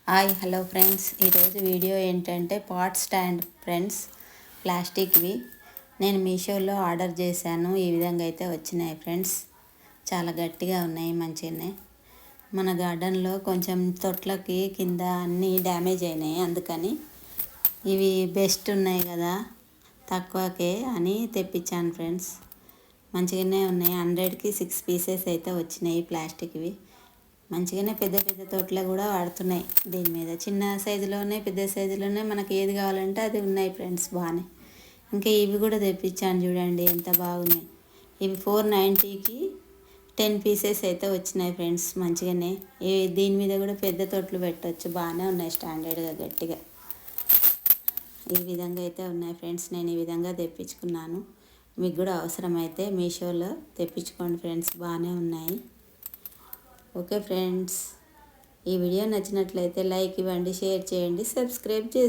Hi hello friends, ఈరోజు video ఏంటంటే pot stand friends, ప్లాస్టిక్వి. నేను మీషోలో ఆర్డర్ చేశాను. ఈ విధంగా అయితే వచ్చినాయి ఫ్రెండ్స్. చాలా గట్టిగా ఉన్నాయి, మంచిగానే. మన గార్డెన్లో కొంచెం తొట్లకి కింద అన్నీ డ్యామేజ్ అయినాయి, అందుకని ఇవి బెస్ట్ ఉన్నాయి కదా తక్కువకే అని తెప్పించాను ఫ్రెండ్స్. మంచిగానే ఉన్నాయి. 100కి 6 పీసెస్ అయితే వచ్చినాయి ప్లాస్టిక్వి. మంచిగానే పెద్ద పెద్ద తోటలో కూడా వాడుతున్నాయి. దీని మీద చిన్న సైజులోనే పెద్ద సైజులోనే మనకి ఏది కావాలంటే అది ఉన్నాయి ఫ్రెండ్స్, బాగానే. ఇంకా ఇవి కూడా తెప్పించాను, చూడండి ఎంత బాగున్నాయి. ఇవి 490కి 10 పీసెస్ అయితే వచ్చినాయి ఫ్రెండ్స్. మంచిగానే దీని మీద కూడా పెద్ద తొట్లు పెట్టవచ్చు, బాగానే ఉన్నాయి స్టాండర్డ్గా గట్టిగా. ఈ విధంగా అయితే ఉన్నాయి ఫ్రెండ్స్. నేను ఈ విధంగా తెప్పించుకున్నాను. మీకు కూడా అవసరమైతే మీషోలో తెప్పించుకోండి ఫ్రెండ్స్, బాగానే ఉన్నాయి. ఓకే ఫ్రెండ్స్, ఈ వీడియో నచ్చినట్లయితే లైక్ ఇవ్వండి, షేర్ చేయండి, సబ్స్క్రైబ్ చేయండి.